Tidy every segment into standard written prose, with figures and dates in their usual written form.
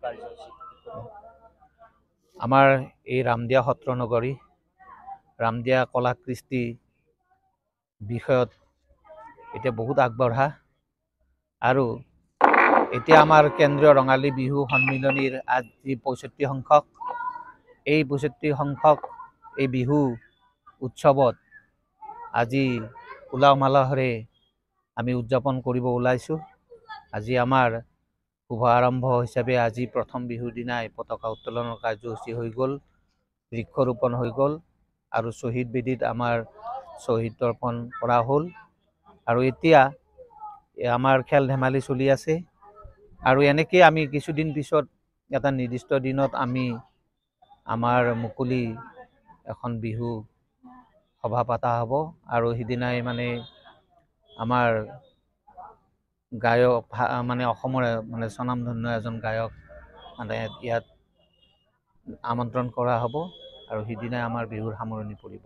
কাৰ্যসূচী? আমাৰ এই ৰামদিয়া সত্ৰ নগৰী ৰামদিয়া কলা কৃষ্টি বিষয়ত এতিয়া বহুত আগবঢ়া আৰু এতিয়া আমাৰ কেন্দ্ৰীয় ৰঙালী বিহু সন্মিলনীৰ আজি ৬৫ সংখ্যক এই ৬৫ সংখ্যক এই বিহু উৎসৱত আজি উলহ মালহেৰে আমি উদযাপন কৰিব ওলাইছোঁ। আজি আমাৰ শুভ আৰম্ভ হিচাপে আজি প্ৰথম বিহুৰ দিনাই পতাকা উত্তোলনৰ কাৰ্যসূচী হৈ গ'ল, বৃক্ষৰোপণ হৈ গ'ল আৰু শ্বহীদ বেদীত আমাৰ শ্বহীদ তৰ্পণ কৰা হ'ল আৰু এতিয়া আমাৰ খেল ধেমালি চলি আছে আৰু এনেকৈ আমি কিছুদিন পিছত এটা নিৰ্দিষ্ট দিনত আমি আমাৰ মুকলি এখন বিহু সভা পতা হ'ব আৰু সিদিনাই মানে আমাৰ গায়ক মানে অসমৰে মানে স্বনামধন্য এজন গায়ক মানে ইয়াত আমন্ত্ৰণ কৰা হ'ব আৰু সিদিনাই আমাৰ বিহুৰ সামৰণি পৰিব।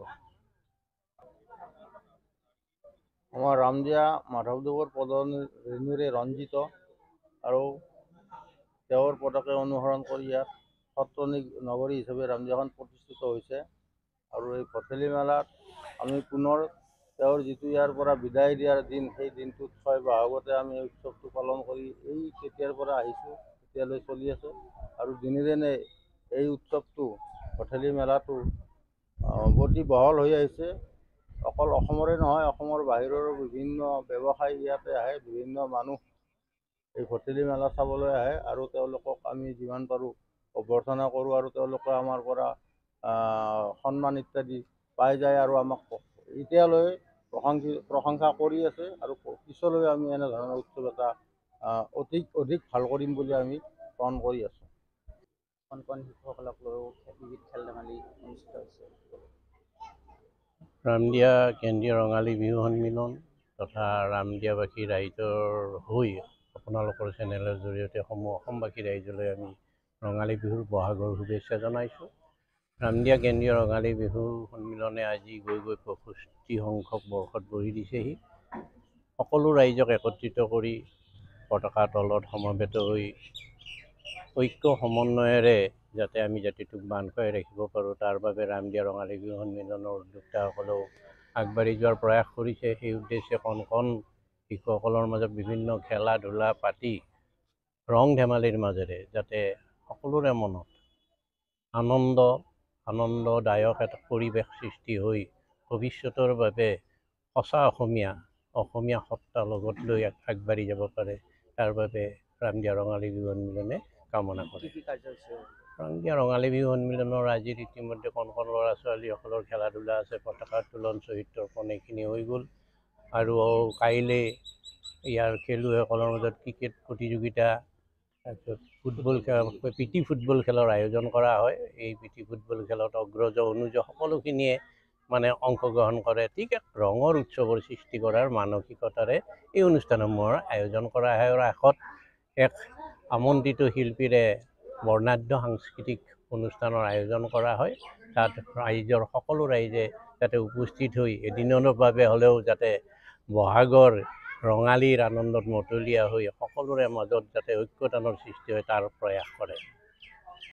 আমাৰ ৰামদিয়া মাধৱদেৱৰ পদৰেণুৰে ৰঞ্জিত আৰু তেওঁৰ পদকে অনুসৰণ কৰি ইয়াত সত্ৰ নগৰী হিচাপে ৰামদিয়াখন প্ৰতিষ্ঠিত হৈছে আৰু এই ভঠেলি মেলাত আমি পুনৰ তেওঁৰ যিটো ইয়াৰ পৰা বিদায় দিয়াৰ দিন, সেই দিনটোত ৬ বহাগতে আমি এই উৎসৱটো পালন কৰি এই তেতিয়াৰ পৰা আহিছোঁ, এতিয়ালৈ চলি আছে আৰু দিনে দিনে এই উৎসৱটো ভঠেলি মেলাটো অতি বহল হৈ আহিছে। অকল অসমৰে নহয়, অসমৰ বাহিৰৰো বিভিন্ন ব্যৱসায়ী ইয়াতে আহে, বিভিন্ন মানুহ এই ভঠেলি মেলা চাবলৈ আহে আৰু তেওঁলোকক আমি যিমান পাৰোঁ অভ্যৰ্থনা কৰোঁ আৰু তেওঁলোকে আমাৰ পৰা সন্মান ইত্যাদি পাই যায় আৰু আমাক এতিয়ালৈ প্ৰশংসা কৰি আছে আৰু পিছলৈ আমি এনেধৰণৰ উৎসৱ এটা অধিক ভাল কৰিম বুলি আমি প্ৰণ কৰি আছোঁ। কণ কণ শিশুসকলক লৈও বিবিধ খেল ধেমালি অনুষ্ঠিত হৈছে। ৰামদিয়া কেন্দ্ৰীয় ৰঙালী বিহু সন্মিলন তথা ৰামদিয়াবাসী ৰাইজৰ হৈ আপোনালোকৰ চেনেলৰ জৰিয়তে অসমবাসী ৰাইজলৈ আমি ৰঙালী বিহুৰ বহাগৰ শুভেচ্ছা জনাইছোঁ। ৰামদিয়া কেন্দ্ৰীয় ৰঙালী বিহু সন্মিলনে আজি গৈ ৬৫ সংখ্যক বৰ্ষত ভৰি দিছেহি। সকলো ৰাইজক একত্ৰিত কৰি পতাকা তলত সমবেত হৈ ঐক্য সমন্বয়েৰে যাতে আমি জাতিটোক বান্ধ খুৱাই ৰাখিব পাৰোঁ, তাৰ বাবে ৰামদিয়া ৰঙালী বিহু সন্মিলনৰ উদ্যোক্তাসকলেও আগবাঢ়ি যোৱাৰ প্ৰয়াস কৰিছে। সেই উদ্দেশ্যে কণ কণ শিশুসকলৰ মাজত বিভিন্ন খেলা ধূলা পাতি ৰং ধেমালিৰ মাজেৰে যাতে সকলোৰে মনত আনন্দদায়ক এটা পৰিৱেশ সৃষ্টি হৈ ভৱিষ্যতৰ বাবে সঁচা অসমীয়া সত্তা লগত লৈ আগবাঢ়ি যাব পাৰে, তাৰ বাবে ৰামদিয়া ৰঙালী বিহু সন্মিলনে কামনা কৰে। ৰামদিয়া ৰঙালী বিহু সন্মিলনৰ আজিৰ ইতিমধ্যে কণ কণ ল'ৰা ছোৱালীসকলৰ খেলা ধূলা আছে, পতাকা উত্তোলন, শ্বহীদ তৰ্পণ এইখিনি হৈ গ'ল আৰু কাইলৈ ইয়াৰ খেলুৱৈসকলৰ মাজত ক্ৰিকেট প্ৰতিযোগিতা, তাৰপিছত প্ৰীতি ফুটবল খেলৰ আয়োজন কৰা হয়। এই প্ৰীতি ফুটবল খেলত অগ্ৰজ অনুজ সকলোখিনিয়ে মানে অংশগ্ৰহণ কৰে। ঠিক এক ৰঙৰ উৎসৱৰ সৃষ্টি কৰাৰ মানসিকতাৰে এই অনুষ্ঠানসমূহৰ আয়োজন কৰা হয় আৰু ৰাসত এক আমন্ত্ৰিত শিল্পীৰে বৰ্ণাঢ্য সাংস্কৃতিক অনুষ্ঠানৰ আয়োজন কৰা হয়। তাত ৰাইজৰ সকলো ৰাইজে যাতে উপস্থিত হৈ এদিনৰ বাবে হ'লেও যাতে বহাগৰ ৰঙালীৰ আনন্দত মতলীয়া হৈ সকলোৰে মাজত যাতে ঐক্যতানৰ সৃষ্টি হয় তাৰ প্ৰয়াস কৰে।